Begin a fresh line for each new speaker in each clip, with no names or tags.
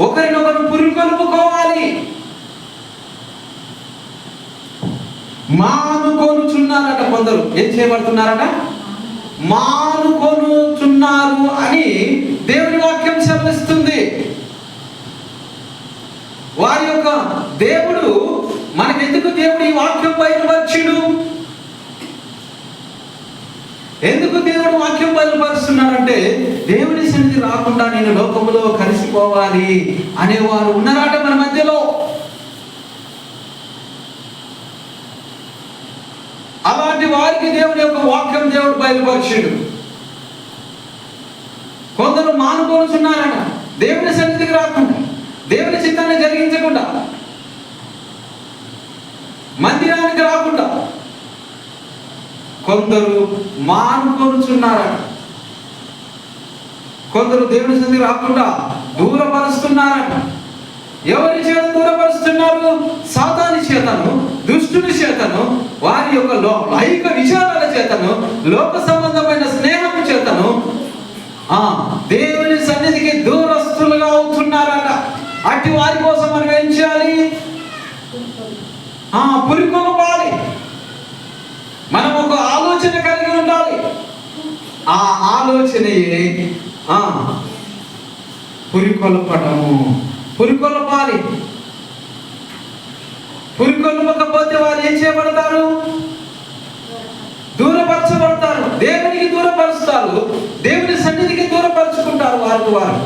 ఒకరినొకరు పురికొల్పుకోవాలి. మానుకొనుచున్నారట కొందరు. ఏం చేయబడుతున్నారట? మానుకొనుచున్నారు అని దేవుని వాక్యం సెలవిస్తుంది. వారి యొక్క దేవుడు మనకెందుకు దేవుడు ఈ వాక్యం బయలుపరిచాడు? ఎందుకు దేవుడు వాక్యం బయలుపరుస్తున్నారంటే దేవుని సన్నిధి రాకుండా నేను లోకములో కలిసిపోవాలి అనేవారు ఉన్నారట మన మధ్యలో. అలాంటి వారికి దేవుని యొక్క వాక్యం దేవుడు బయలుపరిచాడు. కొందరు మానుకొనుచున్నారట, దేవుని సన్నిధికి రాకుండా, దేవుని చిత్తాన్ని జరిగించకుండా, మందిరానికి రాకుండా కొందరు మానుకొనుచున్నారట. కొందరు దేవుని సన్నిధికి రాకుండా దూరపరుస్తున్నారట. ఎవరి చేత దూరపరుస్తున్నారు? సాతాను చేతను, దుష్టుని చేతను, వారి యొక్క ఐక విచారాల చేతను, లోక సంబంధమైన స్నేహం చేతను దేవుని సన్నిధికి దూరస్తులుగా అవుతున్నారట. అట్టి వారి కోసం మనం ఏం చేయాలి? పురికొల్పాలి. మనం ఒక ఆలోచన కలిగి ఉండాలి. ఆ ఆలోచనయే పురికొల్పటము. పురికొల్పాలి. పురికొల్పకపోతే వారు ఏం చేయబడతారు? దూరపరచబడతారు. దేవునికి దూరపరుస్తారు, దేవుని సన్నిధికి దూరపరుచుకుంటారు. వారికి వారు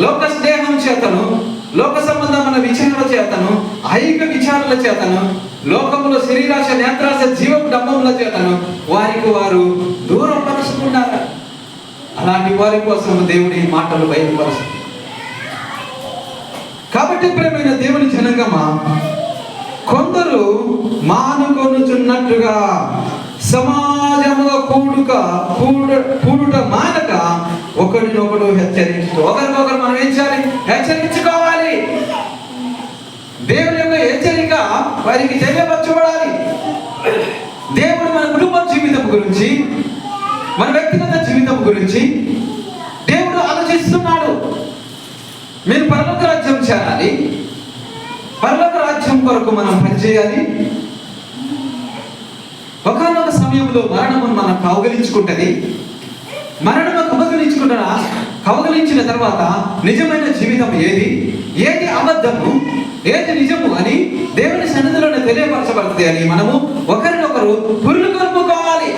లోక స్నేహం చేతను, లోక సంబంధమైన విచారణ చేతను, ఐక విచారణ చేతను, లోకములో శరీరాశ, నేత్రాశ, జీవపు డంబముల చేతను వారికి వారు దూరపరుచుకున్నారు. అలాంటి వారి కోసం దేవుడి మాటలు బయలుపరుస్తారు. కాబట్టి ప్రియమైన దేవుని జనగమా, కొందరు మానుకొనుచున్నట్టుగా సమాజముగా కూడుట మానక ఒకరినొకడు హెచ్చరించు. ఒకరికొకరు మనం ఏం చేయాలి? హెచ్చరించుకోవాలి. దేవుని యొక్క హెచ్చరిక వారికి తెలియపరచబడాలి. దేవుడు మన కుటుంబ జీవితం గురించి, మన వ్యక్తిగత జీవితం గురించి దేవుడు ఆలోచిస్తున్నాడు. మీరు పరలోక రాజ్యం చేయాలి. పరలోక రాజ్యం కొరకు మనం పనిచేయాలి. ఒకనొక సమయంలో మరణము మనం కౌగలించుకుంటది. మరణము కౌగలించిన తర్వాత నిజమైన జీవితం ఏది, ఏది అబద్ధము, ఏది నిజము అని దేవుని సన్నిధిలోనే తెలియపరచబడుతుంది అని మనము ఒకరినొకరు పురికొల్పుకోవాలి.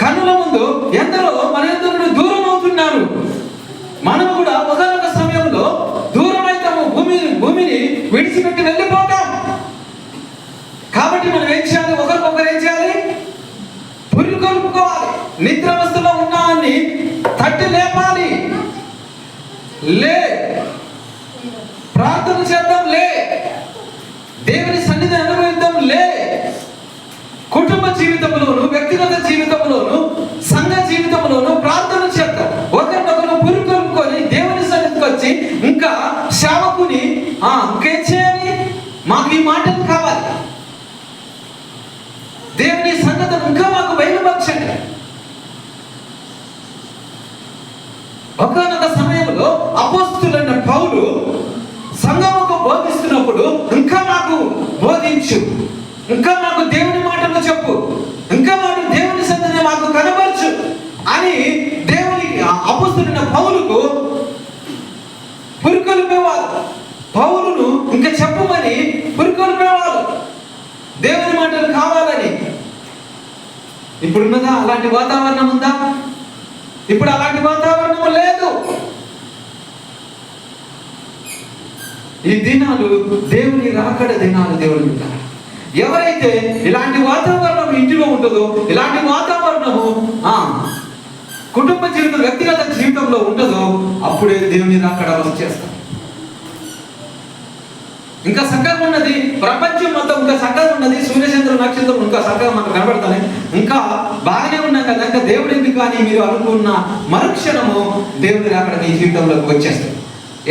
కన్నుల ముందు ఎందరో మన ఎందరో దూరం అవుతున్నారు. మనము కూడా ఒకనొక సమయంలో దూరం అవుతాము. భూమిని విడిచిపెట్టి వెళ్ళిపోతాం. కాబట్టి మనం ఏం చేయాలి? ఒకరికొకరు ఏం చేయాలి? పురికొల్పుకోవాలి. నిద్రావస్థలో ఉన్నాన్ని తట్టి లేపాలి. లే, ప్రార్థన చేద్దాం. లే, దేవుని సన్నిధి అనుభవిద్దాం. లే, కుటుంబ జీవితంలోను, వ్యక్తిగత జీవితంలోను, సంఘ జీవితంలోను ప్రార్థన చేద్దాం. ఒకరినొకరు పురికొల్పుకొని దేవుని సన్నిధికి వచ్చి ఇంకా సేవకుని ఇంకేం చేయాలి? మాకు ఈ మాటలు కావాలి, దేవుని సంగతులు ఇంకా మాకు బయలుపరచండి. ఒకనొక సమయంలో అపోస్తలుడైన పౌలు సంఘముకు బోధిస్తున్నప్పుడు ఇంకా మాకు బోధించు, ఇంకా మాకు దేవుని మాటలు చెప్పు, ఇంకా మాకు దేవుని సన్నిధిని మాకు కనబరచు అని దేవునికి అపోస్తలుడైన పౌలుకు పురికొల్పేవారు. పౌలును ఇంకా చెప్పమని పురికొల్పేవారు దేవుని మాటలు కావాలని. ఇప్పుడున్నదా అలాంటి వాతావరణం? ఉందా? ఇప్పుడు అలాంటి వాతావరణం లేదు. ఈ దినాలు దేవుని రాకడ దినాలు. దేవుని ఎవరైతే ఇలాంటి వాతావరణం ఇంటిలో ఉంటుందో, ఇలాంటి వాతావరణము కుటుంబ జీవితం, వ్యక్తిగత జీవితంలో ఉంటుందో, అప్పుడే దేవుని రాకడ వచ్చేస్తాం. ఇంకా చక్కగా ఉన్నది ప్రపంచం మొత్తం, ఇంకా చక్కగా ఉన్నది సూర్యచంద్ర నక్షత్రం ఇంకా చక్కగా మనకు కనబడతాయి. ఇంకా బాగానే ఉన్నాం కదా, ఇంకా దేవుడు ఎందుకు కానీ మీరు అనుకున్న మరుక్షణము దేవుని రాకడ నీ జీవితంలోకి వచ్చేస్తుంది.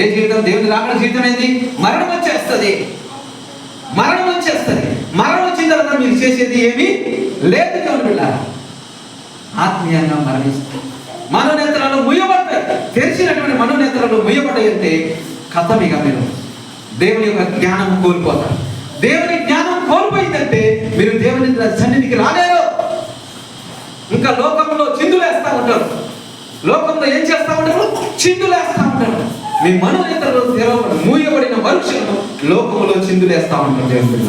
ఏ జీవితం? దేవుని రాకడ జీవితం ఏంది? మరణం వచ్చేస్తుంది. మరణం వచ్చేస్తుంది. మరణం వచ్చిన తర్వాత మీరు చేసేది ఏమీ లేదు. దేవుని బిడ్డ ఆత్మీయంగా మరణిస్తాం. మనోనేత్రాలు ముయ్యబడతాయి. తెరిచినటువంటి మనోనేత్రాలు ముయ్యబడ్డాయి అంటే కథమిగా మీరు దేవుని యొక్క జ్ఞానం కోల్పోతారు. దేవుని జ్ఞానం కోల్పోయిందంటే మీరు దేవుని సన్నిధికి రాలేరు. ఇంకా లోకంలో చిందులేస్తా ఉంటారు. లోకంలో ఏం చేస్తా ఉంటారు? చిందులేస్తా ఉంటారు. మీ మనోనేత్రాలు మూయబడిన మనుషులను లోకంలో చిందులేస్తా ఉంటారు దేవుని.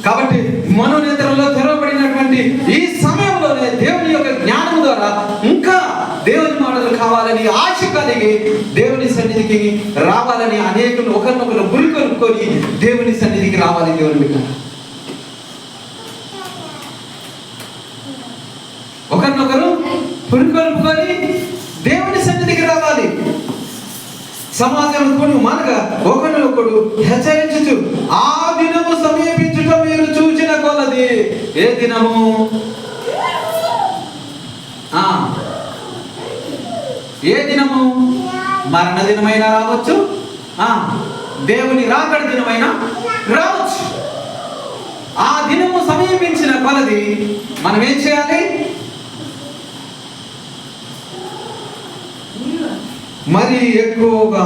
కాబట్టి మనోనేత్రంలో తెరవబడినటువంటి ఈ సమయంలోనే దేవుని యొక్క జ్ఞానం ద్వారా ఇంకా దేవుని మాటలు కావాలని ఆశ కలిగి దేవుని సన్నిధికి రావాలని అనేకులు ఒకరినొకరు పురికొల్పుకొని దేవుని సన్నిధికి రావాలి. దేవుని బిడ్డ ఒకరినొకరు పురికొల్పుకొని దేవుని సన్నిధికి రావాలి. సమాజంలో మనగా ఒకరినొకడు హెచ్చరించు. ఆ దినము సమీపించుట మీరు చూచిన కొలది. ఏ దినము? ఏ దినము? మరణ దినమైనా రావచ్చు, దేవుని రాకడ దినమైనా రావచ్చు. ఆ దినము సమీపించిన కొలది మనం ఏం చేయాలి? మరి ఎక్కువగా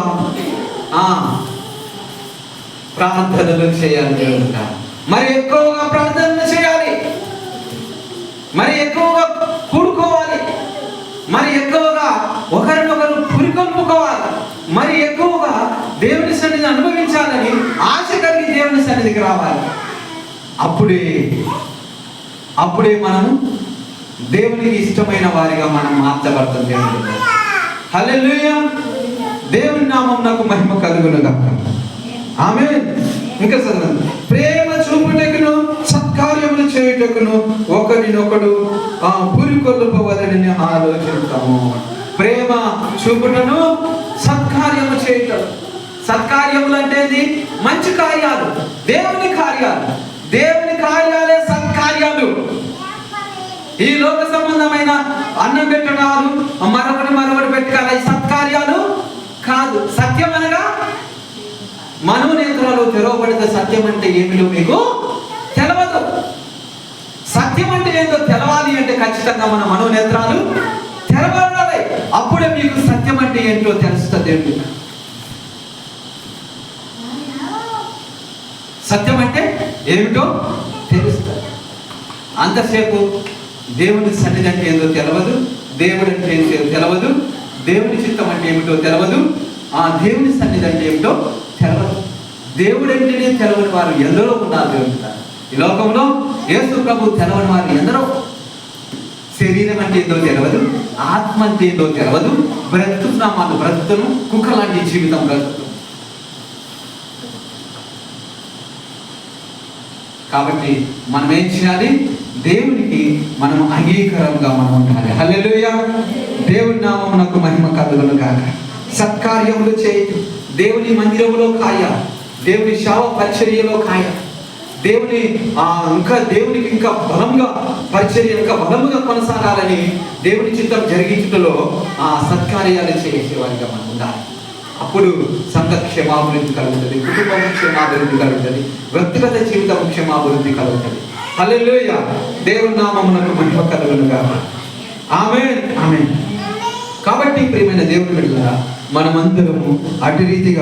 ప్రార్థనలు చేయాలి. మరి ఎక్కువగా ప్రార్థనలు చేయాలి. మరి ఎక్కువగా కూడుకోవాలి. మరి ఎక్కువగా ఒకరినొకరు పురికొల్పుకోవాలి. మరి ఎక్కువగా దేవుని సన్నిధిని అనుభవించాలని ఆశ కలిగి దేవుని సన్నిధికి రావాలి. అప్పుడే మనము దేవునికి ఇష్టమైన వారిగా మనం మార్చబడతాం. దేవుని హల్లెలూయా. దేవుని నామమునకు మహిమ కలుగును గాక. ఆమేన్. ఇంకా చదవండి. ప్రేమ చూపుటకును సత్కార్యములు చేయుటకును ఒకరినొకడు పురికొల్పవలెనని ఆలోచిస్తాము. ప్రేమ చూపుటను సత్కార్యము చేయటం. సత్కార్యములు అంటే మంచి కార్యాలు, దేవుని కార్యాలు. దేవుని కార్యాలే సత్కార్యాలు. ఈ లోక సంబంధమైన అన్నం పెట్టడాలు, మరొకటి పెట్టాలి సత్కార్యాలు కాదు. సత్యం అనగా మనోనేత్రాలు తెరవబడితే సత్యం అంటే ఏమిటో మీకు తెలవదు. సత్యం అంటే ఏంటో తెలవాలి అంటే ఖచ్చితంగా మన మనోనేత్రాలు తెరవబడాలి. అప్పుడే మీకు సత్యం అంటే ఏంటో తెలుస్తుంది. సత్యం అంటే ఏమిటో తెలుస్తుంది. అంతసేపు దేవుని సన్నిధి అంటే ఏందో తెలవదు, దేవుడు అంటే ఏంటో తెలవదు, దేవుని చిత్తం అంటే ఏమిటో తెలవదు, దేవుని సన్నిధి అంటే ఏమిటో తెలవదు. దేవుడు అంటేనే తెలవని వారు ఎందరో ఉన్నారు. దేవుడు ఈ లోకంలో యేసు ప్రభు తెలవని వారు ఎందరో. శరీరం అంటే ఏందో తెలవదు, ఆత్మ అంటే ఏందో తెలవదు, బ్రతుకుతున్నాం వాళ్ళు బ్రతుకును, కుక్క లాంటి జీవితం బ్రతుకుతాం. కాబట్టి మనం ఏం చేయాలి? దేవునికి మనం అంగీకారంగా మనం ఉండాలి. హల్లెలూయా. దేవుని నామమునకు మహిమ కలుగును గాక. సత్కార్యములు చేయి. దేవుని మందిరములో కార్యాలు, దేవుని సేవ పరిచర్యలో కార్యాలు, దేవుని దేవునికి ఇంకా బలంగా పరిచర్య ఇంకా బలముగా కొనసాగాలని దేవుని చిత్తం జరిగించుటలో సత్కార్యాలు చేసేవారిగా మనం ఉండాలి. అప్పుడు సంఘ క్షేమాభివృద్ధి కలుగుతుంది, కుటుంబం క్షేమాభివృద్ధి కలుగుతుంది, వ్యక్తిగత జీవితం క్షేమాభివృద్ధి కలుగుతుంది. హల్లెలూయా. దేవుని నామమునకు మహిమ కలుగును గాక. ఆమేన్. ఆమేన్. కాబట్టి ప్రియమైన దేవుని బిడ్డలారా, మనమందరము అటు రీతిగా